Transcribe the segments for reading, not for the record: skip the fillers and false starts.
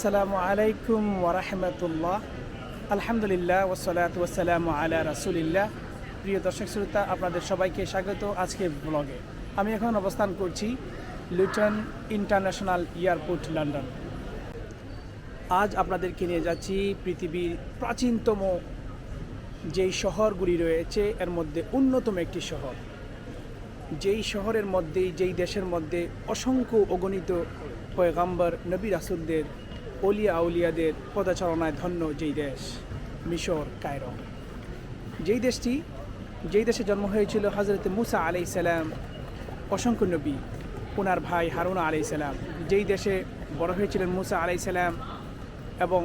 আসসালামু আলাইকুম ওয়া রাহমাতুল্লাহ। আলহামদুলিল্লাহ ওয়াসসালাতু ওয়াসসালামু আলা রাসূলিল্লাহ। প্রিয় দর্শক শ্রোতা, আপনাদের সবাইকে স্বাগত আজকে ব্লগে। আমি এখন অবস্থান করছি লুটন ইন্টারন্যাশনাল এয়ারপোর্ট, লন্ডন। আজ আপনাদেরকে নিয়ে যাচ্ছি পৃথিবীর প্রাচীনতম যেই শহরগুলি রয়েছে এর মধ্যে অন্যতম একটি শহর, যেই শহরের মধ্যেই যেই দেশের মধ্যে অসংখ্য অগণিত পয়গাম্বর নবী রাসূলদের অলিয়া আউলিয়াদের পদচারণায় ধন্য যেই দেশ, মিশর, কায়রো। যেই দেশে জন্ম হয়েছিল হজরত মুসা আলাইহিস সালাম, অসংখ্য নবী, ওনার ভাই হারুন আলাইহিস সালাম। যেই দেশে বড় হয়েছিলেন মুসা আলাইহিস সালাম এবং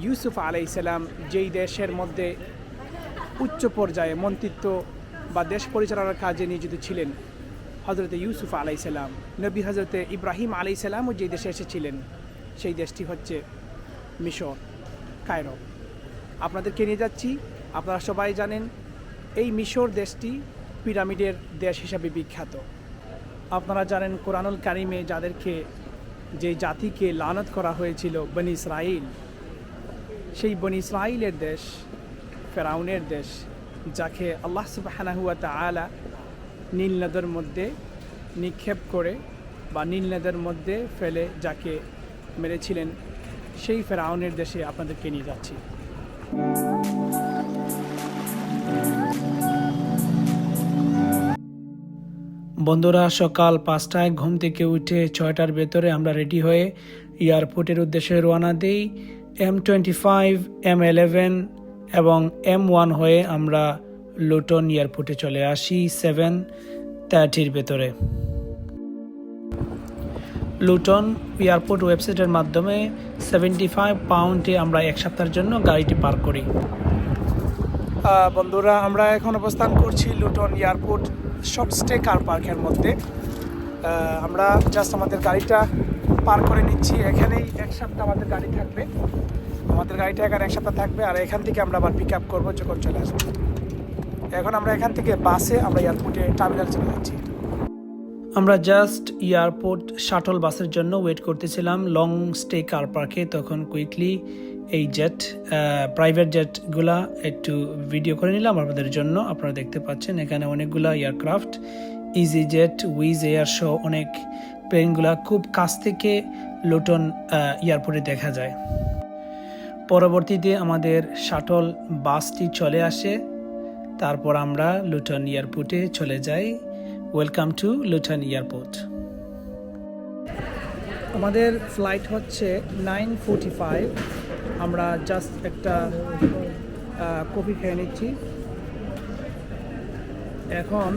ইউসুফ আলাইহিস সালাম। যেই দেশের মধ্যে উচ্চ পর্যায়ে মন্ত্রিত্ব বা দেশ পরিচালনার কাজে নিয়োজিত ছিলেন হজরতে ইউসুফ আলাইহিস সালাম। নবী হজরতে ইব্রাহিম আলাইহিস সালামও যেই দেশে এসেছিলেন সেই দেশটি হচ্ছে মিশর, কায়রো। আপনাদেরকে নিয়ে যাচ্ছি। আপনারা সবাই জানেন এই মিশর দেশটি পিরামিডের দেশ হিসাবে বিখ্যাত। আপনারা জানেন কোরআনুল কারিমে যে জাতিকে লানত করা হয়েছিল বনি ইসরাইল, সেই বনি ইসরাইলের দেশ, ফেরাউনের দেশ, যাকে আল্লাহ সুবহানাহু ওয়া তাআলা নীল নদের মধ্যে নিক্ষেপ করে বা নীল নদের মধ্যে ফেলে যাকে মেরেছিলেন, সেই ফেরাউনের দেশে আপনাদেরকে নিয়ে যাচ্ছি। বন্ধুরা, সকাল 5টায় ঘুম থেকে উঠে 6টার ভেতরে আমরা রেডি হয়ে এয়ারপোর্টের উদ্দেশ্যে রওনা দিই। M25, M11 এবং M1 হয়ে আমরা লুটন এয়ারপোর্টে চলে আসি 7:30 ভেতরে। লুটন এয়ারপোর্ট ওয়েবসাইটের মাধ্যমে 75 পাউন্ডে আমরা এক সপ্তাহের জন্য গাড়িটি পার করি। বন্ধুরা, আমরা এখন অবস্থান করছি লুটন এয়ারপোর্ট শর্ট স্টে কার পার্কের মধ্যে। আমরা জাস্ট আমাদের গাড়িটা পার করে নিচ্ছি। এখানেই এক সপ্তাহ আমাদের গাড়ি থাকবে। আমাদের গাড়িটা এখানে এক সপ্তাহ থাকবে, আর এখান থেকে আমরা আবার পিক আপ করবো যখন চলে আসবো। এখন আমরা এখান থেকে বাসে আমরা এয়ারপোর্টে টার্মিনাল চলে যাচ্ছি। আমরা জাস্ট এয়ারপোর্ট শাটল বাসের জন্য ওয়েট করতেছিলাম লং স্টে কার পার্কে। তখন কুইকলি এই প্রাইভেট জেটগুলা একটু ভিডিও করে নিলাম আপনাদের জন্য। আপনারা দেখতে পাচ্ছেন এখানে অনেকগুলা aircraft, easyJet, Wizz Air সহ অনেক প্লেনগুলা খুব কাছ থেকে লুটন এয়ারপোর্টে দেখা যায়। পরবর্তীতে আমাদের শাটল বাসটি চলে আসে, তারপর আমরা লুটন এয়ারপোর্টে চলে যাই। Welcome to Luton airport. আমাদের ফ্লাইট হচ্ছে 9:45। আমরা জাস্ট একটা কফি খেয়ে নিচ্ছি। এখন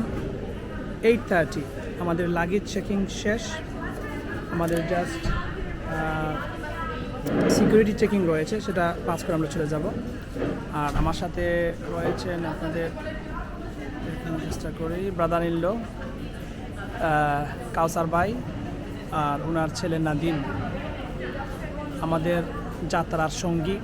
8:30 আমাদের লাগেজ চেকিং শেষ। আমাদের জাস্ট সিকিউরিটি চেকিং রয়েছে, সেটা পাস করে আমরা চলে যাব। আর আমার সাথে রয়েছেন আপনাদের এখানে চেষ্টা করি ব্রাদার ইন ল কাউসার ভাই আর ওনার ছেলে নাদিম, আমাদের যাত্রার সঙ্গী।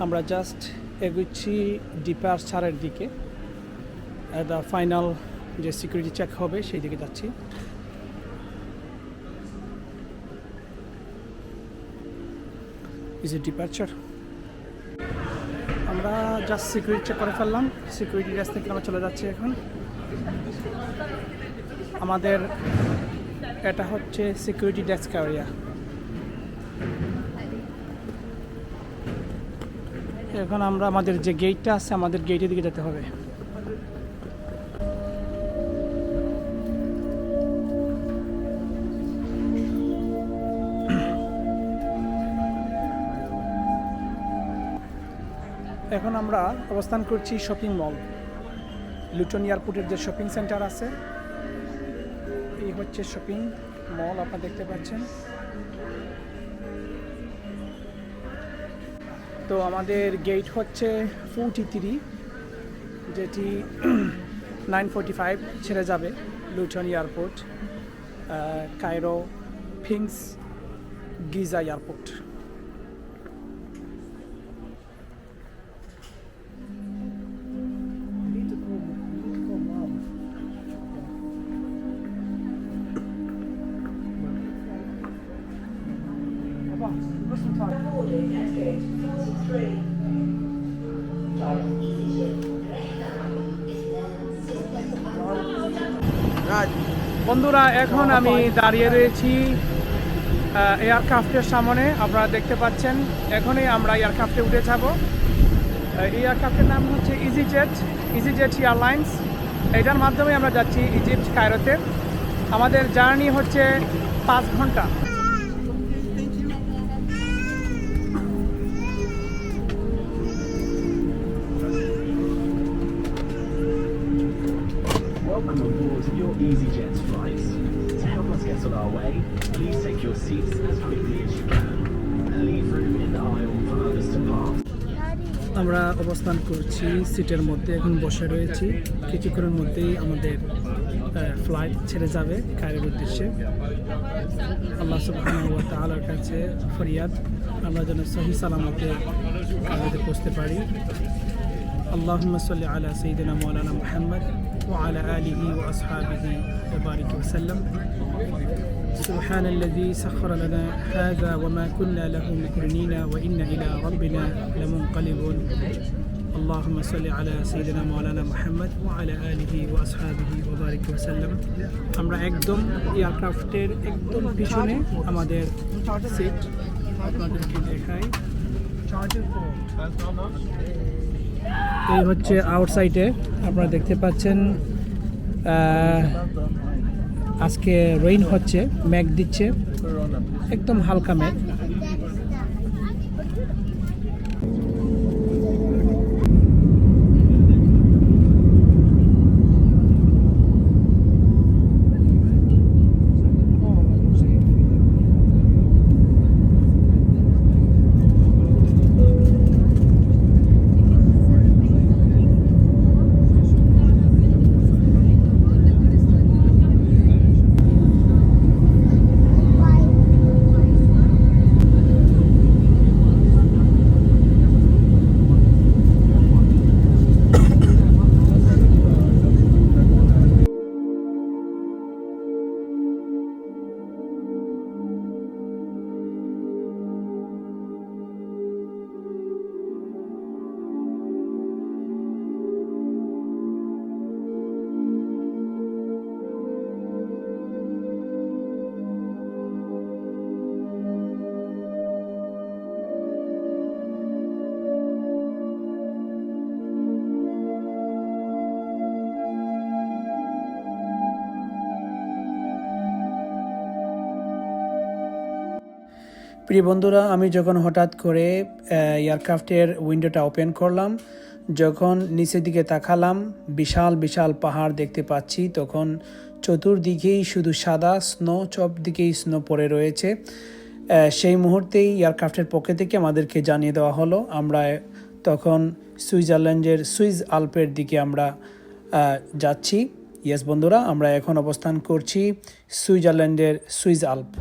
আমরা জাস্ট এগুচ্ছি ডিপারচারের দিকে। ফাইনাল যে সিকিউরিটি চেক হবে সেই দিকে যাচ্ছি। Is a departure. আমরা জাস্ট সিকিউরিটি চেক করে ফেললাম। সিকিউরিটি ডেস্ক থেকে আমরা চলে যাচ্ছি এখন। আমাদের এটা হচ্ছে সিকিউরিটি ডেস্ক এরিয়া। এখন আমরা আমাদের যে গেটটা আছে, আমাদের গেটের দিকে যেতে হবে। এখন আমরা অবস্থান করছি শপিং মল। লুটন এয়ারপোর্টের যে শপিং সেন্টার আছে, এই হচ্ছে শপিং মল, আপনারা দেখতে পাচ্ছেন। তো আমাদের গেট হচ্ছে 43, যেটি 9:45 ছেড়ে যাবে Luton airport, Cairo, ফিংস, Giza airport. বন্ধুরা, এখন আমি দাঁড়িয়ে রয়েছি এয়ারক্রাফটের সামনে। আপনারা দেখতে পাচ্ছেন, এখনই আমরা এয়ারক্রাফটে উঠে যাব। এই এয়ারক্রাফটের নাম হচ্ছে ইজিজেট এয়ারলাইন্স। এটার মাধ্যমে আমরা যাচ্ছি ইজিপ্ট, কায়রোতে। আমাদের জার্নি হচ্ছে 5 ঘন্টা। Welcome aboard your EasyJet flights. To help us get on our way, please take your seats as quickly as you can and leave room in the aisle for others to pass. আমরা অবস্থান করছি সিটের মধ্যে, এখন বসে রয়েছি। কিছুক্ষণের মধ্যেই আমাদের ফ্লাইট ছেড়ে যাবে কায়রোর উদ্দেশ্যে। আল্লাহ সুবহানাহু ওয়া তাআলার কাছে ফরিয়াদ আমরা যেন সহি সালামতে কায়রোতে পৌঁছতে পারি। আল্লাহুম্মা সাল্লি আলা সাইয়্যিদিনা মাওলানা মুহাম্মদ ওয়া আলা আলিহি ওয়া আসহাবিহি ওয়া বারিক ওয়া সাল্লাম। سبحان الذي سخر لنا هذا وما كنا له مقرنين وإنا إلى ربنا لمنقلبون اللهم صل على سيدنا مولانا محمد وعلى آله وأصحابه وبارك وسلم। আমরা একদম এয়ারক্রাফটের একদম পিছনে আমাদের সিট, আপনাদেরকে দেখাই। এই হচ্ছে আউটসাইডে, আপনারা দেখতে পাচ্ছেন আজকে রেইন হচ্ছে, মেঘ দিচ্ছে, একদম হালকা মেঘ। প্রিয় বন্ধুরা, আমি যখন হঠাৎ করে এয়ারক্রাফটের উইন্ডোটা ওপেন করলাম, যখন নিচের দিকে তাকালাম, বিশাল বিশাল পাহাড় দেখতে পাচ্ছি। তখন চতুর্দিকেই শুধু সাদা স্নো, সব দিকেই স্নো পড়ে রয়েছে। সেই মুহূর্তেই এয়ারক্রাফটের পক্ষ থেকে আমাদেরকে জানিয়ে দেওয়া হলো আমরা তখন সুইজারল্যান্ডের সুইস আল্পের দিকে আমরা যাচ্ছি। ইয়েস বন্ধুরা, আমরা এখন অবস্থান করছি সুইজারল্যান্ডের সুইস আল্প।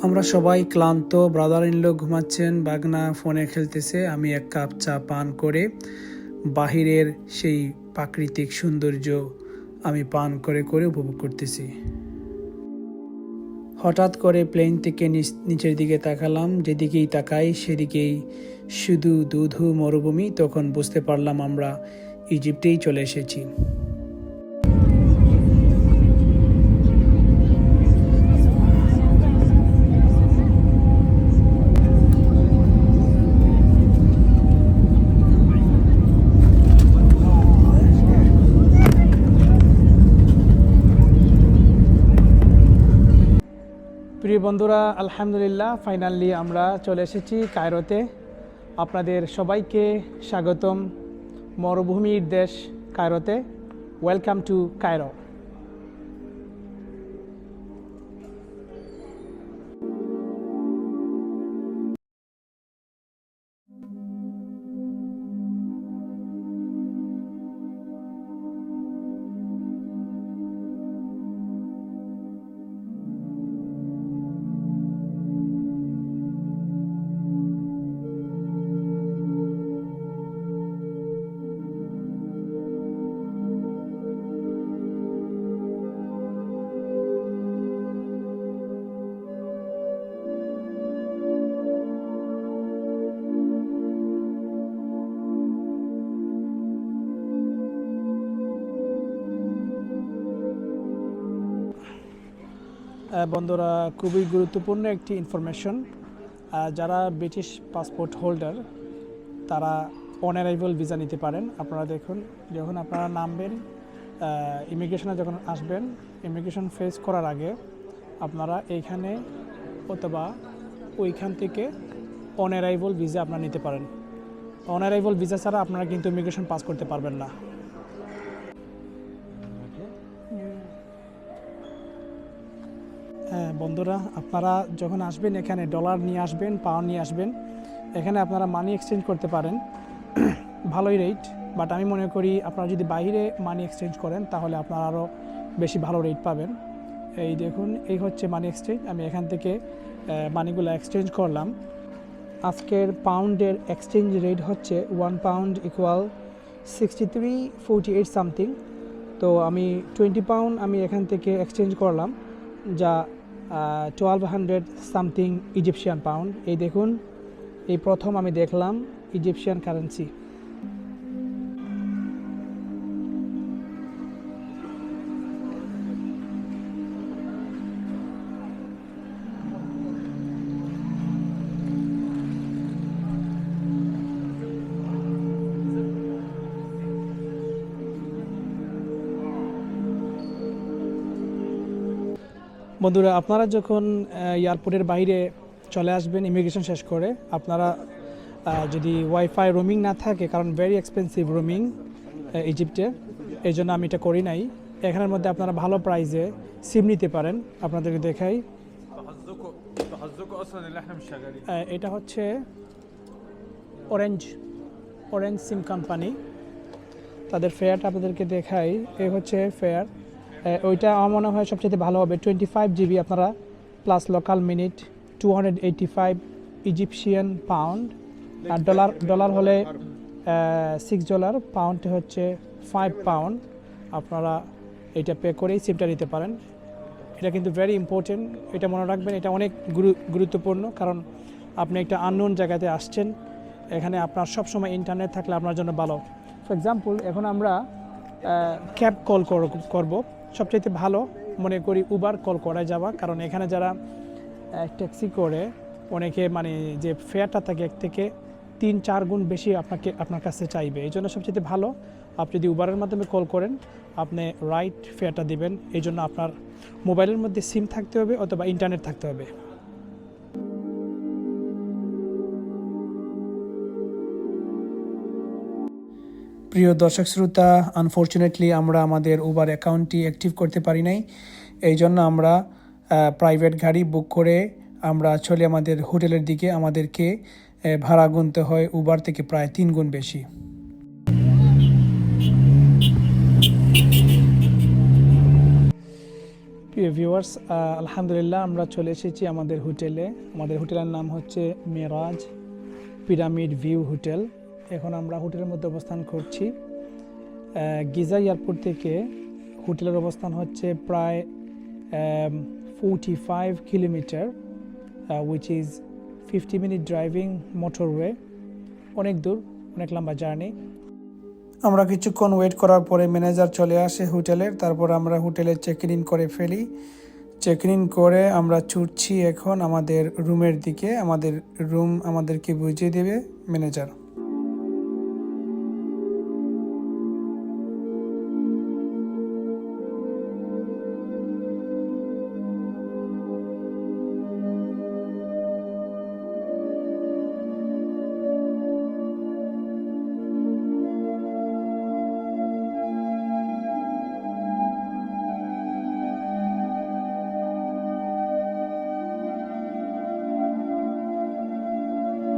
আমরা সবাই ক্লান্ত, ব্রাদার ইন ল ঘুমাচ্ছেন, বাগনা ফোনে খেলতেছে। আমি এক কাপ চা পান করে বাহিরের সেই প্রাকৃতিক সৌন্দর্য আমি পান করে করে উপভোগ করতেছি। হঠাৎ করে প্লেন থেকে নিচের দিকে তাকালাম, যেদিকেই তাকাই সেদিকেই শুধু দুধু মরুভূমি। তখন বুঝতে পারলাম আমরা ইজিপ্টেই চলে এসেছি। প্রিয় বন্ধুরা, আলহামদুলিল্লাহ ফাইনালি আমরা চলে এসেছি কায়রোতে। আপনাদের সবাইকে স্বাগতম মরুভূমির দেশ কায়রোতে। Welcome to Cairo. বন্ধুরা, খুবই গুরুত্বপূর্ণ একটি ইনফরমেশন। যারা ব্রিটিশ পাসপোর্ট হোল্ডার তারা অন অ্যারাইভাল ভিসা নিতে পারেন। আপনারা দেখুন, যখন আপনারা নামবেন, ইমিগ্রেশনে যখন আসবেন, ইমিগ্রেশন ফেস করার আগে আপনারা এইখানে অথবা ওইখান থেকে অন অ্যারাইভাল ভিসা আপনারা নিতে পারেন। অন অ্যারাইভাল ভিসা ছাড়া আপনারা কিন্তু ইমিগ্রেশন পাস করতে পারবেন না। হ্যাঁ বন্ধুরা, আপনারা যখন আসবেন এখানে ডলার নিয়ে আসবেন, পাউন্ড নিয়ে আসবেন। এখানে আপনারা মানি এক্সচেঞ্জ করতে পারেন, ভালোই রেট। বাট আমি মনে করি আপনারা যদি বাইরে মানি এক্সচেঞ্জ করেন তাহলে আপনারা আরও বেশি ভালো রেট পাবেন। এই দেখুন, এই হচ্ছে মানি এক্সচেঞ্জ। আমি এখান থেকে মানিগুলো এক্সচেঞ্জ করলাম। আজকের পাউন্ডের এক্সচেঞ্জ রেট হচ্ছে 1 পাউন্ড ইকুয়াল 63.48 সামথিং। তো আমি 20 পাউন্ড আমি এখান থেকে এক্সচেঞ্জ করলাম, যা 1200 সামথিং ইজিপশিয়ান পাউন্ড। এই দেখুন, এই প্রথম আমি দেখলাম ইজিপশিয়ান কারেন্সি। বন্ধুরা, আপনারা যখন এয়ারপোর্টের বাইরে চলে আসবেন ইমিগ্রেশন শেষ করে, আপনারা যদি ওয়াইফাই রোমিং না থাকে, কারণ ভেরি এক্সপেন্সিভ রোমিং ইজিপ্টে, এই জন্য আমি এটা করি নাই। এখানের মধ্যে আপনারা ভালো প্রাইসে সিম নিতে পারেন। আপনাদেরকে দেখাই, এটা হচ্ছে অরেঞ্জ সিম কোম্পানি। তাদের ফেয়ারটা আপনাদেরকে দেখাই, এই হচ্ছে ফেয়ার। ওইটা আমার মনে হয় সবচেয়ে ভালো হবে। 25 জিবি আপনারা plus local minute, 285 Egyptian pound. আর ডলার হলে $6, পাউন্ড হচ্ছে 5 পাউন্ড। আপনারা এটা পে করেই সিমটা নিতে পারেন। এটা কিন্তু ভেরি ইম্পর্টেন্ট, এটা মনে রাখবেন। এটা অনেক গুরুত্বপূর্ণ, কারণ আপনি একটা আননোন জায়গাতে আসছেন। এখানে আপনার সবসময় ইন্টারনেট থাকলে আপনার জন্য ভালো। ফর এক্সাম্পল, এখন আমরা ক্যাব কল করব, সবচাইতে ভালো মনে করি উবার কল করা যাওয়া। কারণ এখানে যারা ট্যাক্সি করে অনেকে মানে যে ফেয়ারটা থাকে এক থেকে 3-4 গুণ বেশি আপনার কাছে চাইবে। এই জন্য সবচেয়ে ভালো আপনি যদি উবারের মাধ্যমে কল করেন, আপনি রাইট ফেয়ারটা দিবেন। এই জন্য আপনার মোবাইলের মধ্যে সিম থাকতে হবে অথবা ইন্টারনেট থাকতে হবে। প্রিয় দর্শক শ্রোতা, আনফর্চুনেটলি আমরা আমাদের উবার অ্যাকাউন্টটি অ্যাক্টিভ করতে পারি নাই। এই জন্য আমরা প্রাইভেট গাড়ি বুক করে আমরা চলে আমাদের হোটেলের দিকে। আমাদেরকে ভাড়া গুনতে হয় উবার থেকে প্রায় 3 গুণ বেশি। প্রিয় ভিউয়ার্স, আলহামদুলিল্লাহ আমরা চলে এসেছি আমাদের হোটেলে। আমাদের হোটেলের নাম হচ্ছে মেরাজ পিরামিড ভিউ হোটেল। এখন আমরা হোটেলের মধ্যে অবস্থান করছি। গিজা এয়ারপোর্ট থেকে হোটেলের অবস্থান হচ্ছে প্রায় 45 kilometre, which is 50 minute driving motorway. অনেক দূর, অনেক লম্বা জার্নি। আমরা কিছুক্ষণ ওয়েট করার পরে ম্যানেজার চলে আসে হোটেলের। তারপর আমরা হোটেলে চেক ইন করে ফেলি। চেক ইন করে আমরা ছুটছি এখন আমাদের রুমের দিকে। আমাদের রুম আমাদেরকে বুঝিয়ে দেবে manager.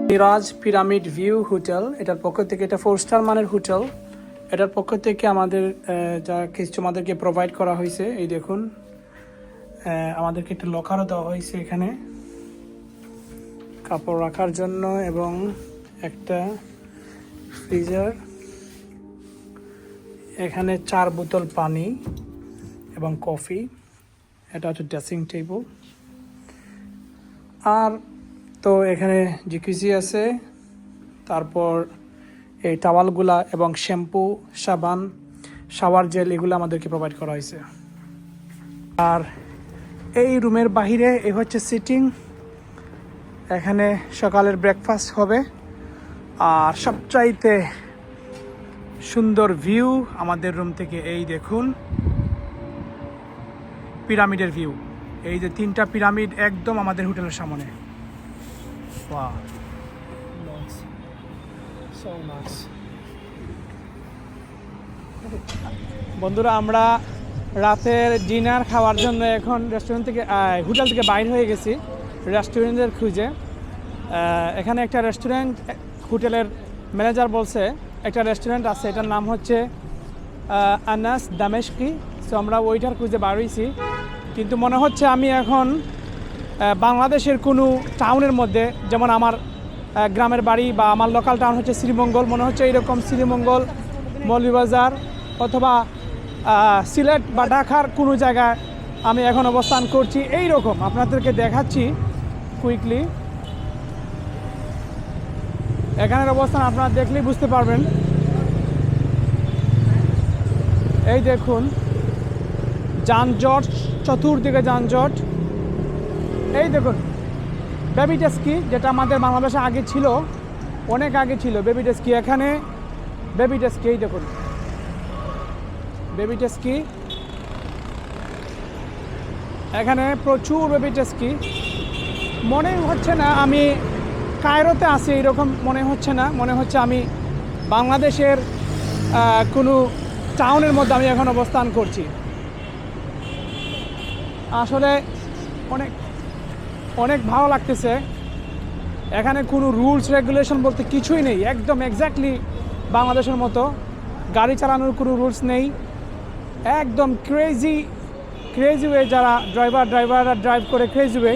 Mirage Pyramid View Hotel, এটার পক্ষ থেকে, এটা 4 স্টার মানের হোটেল। এটার পক্ষ থেকে আমাদের যা কিছু আমাদেরকে প্রোভাইড করা হয়েছে, এই দেখুন আমাদেরকে একটা লকারও দেওয়া হয়েছে এখানে কাপড় রাখার জন্য, এবং একটা ফ্রিজার, এখানে 4 বোতল পানি এবং কফি, এটা হচ্ছে ড্রেসিং টেবিল। আর তো এখানে জিকুজি আছে, তারপর এই টাওয়ালগুলা এবং শ্যাম্পু, সাবান, শাওয়ার জেল, এগুলো আমাদেরকে প্রোভাইড করা হয়েছে। আর এই রুমের বাহিরে এই হচ্ছে সিটিং, এখানে সকালের ব্রেকফাস্ট হবে। আর সবচাইতে সুন্দর ভিউ আমাদের রুম থেকে, এই দেখুন পিরামিডের ভিউ, এই যে 3টা পিরামিড একদম আমাদের হোটেলের সামনে। Wow. Nice. So nice. বন্ধুরা, আমরা রাতের ডিনার খাওয়ার জন্য এখন রেস্টুরেন্ট থেকে হোটেল থেকে বাইর হয়ে গেছি রেস্টুরেন্টের খুঁজে। এখানে একটা রেস্টুরেন্ট, হোটেলের ম্যানেজার বলছে একটা রেস্টুরেন্ট আছে, এটার নাম হচ্ছে আনাস দামেশকি। সো আমরা ওইটার খুঁজে বার হয়েছি, কিন্তু মনে হচ্ছে আমি এখন বাংলাদেশের কোনো টাউনের মধ্যে, যেমন আমার গ্রামের বাড়ি বা আমার লোকাল টাউন হচ্ছে শ্রীমঙ্গল, মনে হচ্ছে এইরকম শ্রীমঙ্গল, মৌলভীবাজার অথবা সিলেট বা ঢাকার কোনো জায়গায় আমি এখন অবস্থান করছি। এই রকম আপনাদেরকে দেখাচ্ছি কুইকলি। এখানের অবস্থান আপনারা দেখলেই বুঝতে পারবেন। এই দেখুন যানজট, চতুর্দিকে যানজট। এই দেখুন বেবি টেস্কি, যেটা আমাদের বাংলাদেশে আগে ছিল, অনেক আগে ছিল বেবি টেস্কি। এখানে বেবি টেস্কি, এই দেখুন বেবি টেস্কি, এখানে প্রচুর বেবি টেস্কি। মনে হচ্ছে না আমি কায়রোতে আছি, এইরকম মনে হচ্ছে না, মনে হচ্ছে আমি বাংলাদেশের কোনো টাউনের মধ্যে আমি এখন অবস্থান করছি। আসলে অনেক অনেক ভালো লাগতেছে। এখানে কোনো রুলস রেগুলেশন বলতে কিছুই নেই, একদম এক্স্যাক্টলি বাংলাদেশের মতো। গাড়ি চালানোর কোনো রুলস নেই, একদম ক্রেজি ওয়ে, যারা ড্রাইভাররা ড্রাইভ করে ক্রেজি ওয়ে।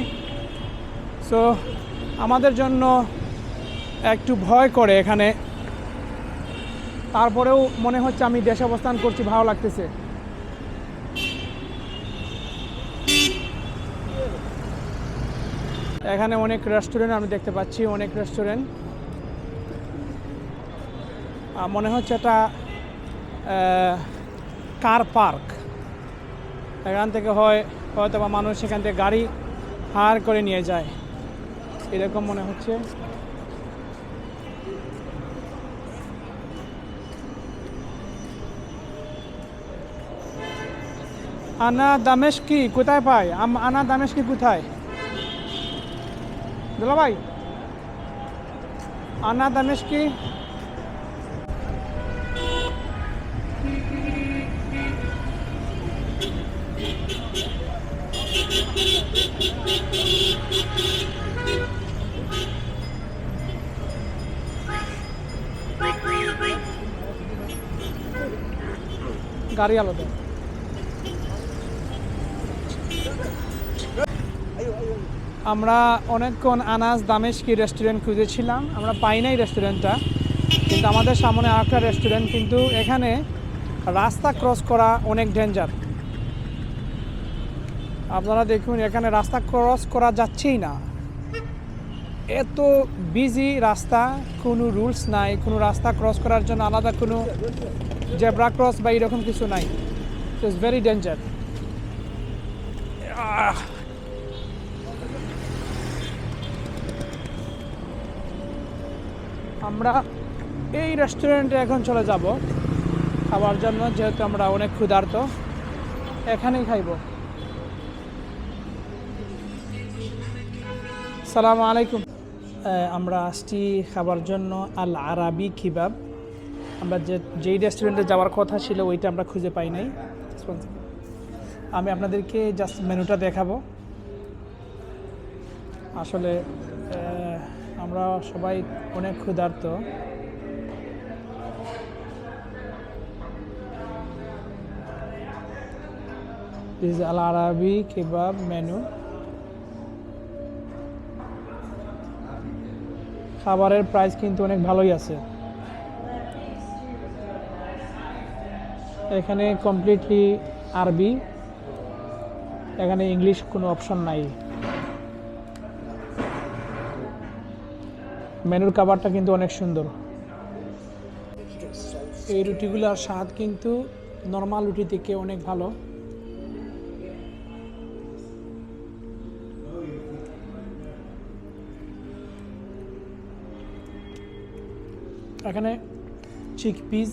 সো আমাদের জন্য একটু ভয় করে এখানে, তারপরেও মনে হচ্ছে আমি দেশে অবস্থান করছি, ভালো লাগতেছে। এখানে অনেক রেস্টুরেন্ট আমি দেখতে পাচ্ছি, অনেক রেস্টুরেন্ট। মনে হচ্ছে এটা কার পার্ক। এখান থেকে হয়তো বা মানুষ সেখান থেকে গাড়ি হায়ার করে নিয়ে যায়, এরকম মনে হচ্ছে। আনা দামেশকি কোথায় পাই? আনা দামেশকি কোথায় দুলা ভাই? আনা দামেশকি গাড়ি আলাদা। আমরা অনেকক্ষণ আনাস দামেশকি রেস্টুরেন্ট খুঁজেছিলাম, আমরা পাই নাই রেস্টুরেন্টটা, কিন্তু আমাদের সামনে আরেকটা রেস্টুরেন্ট, কিন্তু এখানে রাস্তা ক্রস করা অনেক ডেঞ্জার। আপনারা দেখুন এখানে রাস্তা ক্রস করা যাচ্ছেই না, এত বিজি রাস্তা, কোনো রুলস নাই, কোনো রাস্তা ক্রস করার জন্য আলাদা কোনো জেব্রা ক্রস বা এরকম কিছু নাই। It's very danger. আমরা এই রেস্টুরেন্টে এখন চলে যাব খাবার জন্য, যেহেতু আমরা অনেক ক্ষুধার্ত, এখানেই খাইব। সালামু আলাইকুম। আমরা আসছি খাবার জন্য আল আরাবি কিবাব। আমরা যেই রেস্টুরেন্টে যাওয়ার কথা ছিল ওইটা আমরা খুঁজে পাই নাই। আমি আপনাদেরকে জাস্ট মেনুটা দেখাবো। আসলে আমরা সবাই অনেক ক্ষুধার্ত। This is Al Arabi কেবাব menu. খাবারের প্রাইস কিন্তু অনেক ভালোই আছে। এখানে কমপ্লিটলি আরবি, এখানে ইংলিশ কোনো অপশন নাই। মেনুর খাবারটা কিন্তু অনেক সুন্দর। এই রুটিগুলোর স্বাদ কিন্তু নর্মাল রুটি থেকে অনেক ভালো। এখানে চিকপিস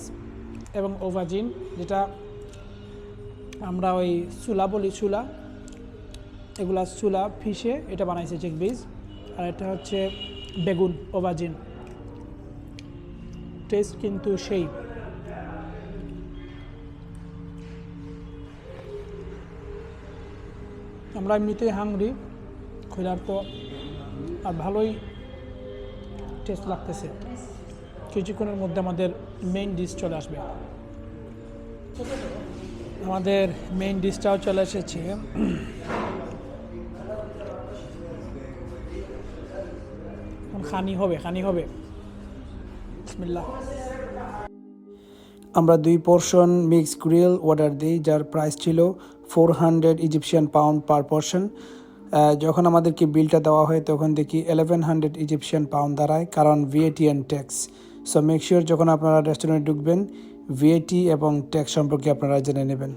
এবং ওভাজিন, যেটা আমরা ওই চুলা বলি, চুলা, এগুলা চুলা ফিশে এটা বানাইছে চিকপিস। আর এটা হচ্ছে বেগুন, ওভাজিন। টেস্ট কিন্তু সেই। আমরা এমনিতেই হাংরি, ক্ষুধার্ত, আর ভালোই টেস্ট লাগতেছে। কিছুক্ষণের মধ্যে আমাদের মেইন ডিশ চলে আসবে। আমাদের মেইন ডিশটাও চলে এসেছে। খানি হবে। বিসমিল্লাহ। আমরা 2 পোর্শন মিক্স গ্রিল অর্ডার দিই, যার প্রাইস ছিল 400 ইজিপশিয়ান পাউন্ড পার পোর্শন। যখন আমাদেরকে বিলটা দেওয়া হয় তখন দেখি 1100 ইজিপশিয়ান পাউন্ড দাঁড়ায়, কারণ VAT and tax. So make sure যখন আপনারা রেস্টুরেন্টে ঢুকবেন ভিএটি এবং ট্যাক্স সম্পর্কে আপনারা জেনে নেবেন।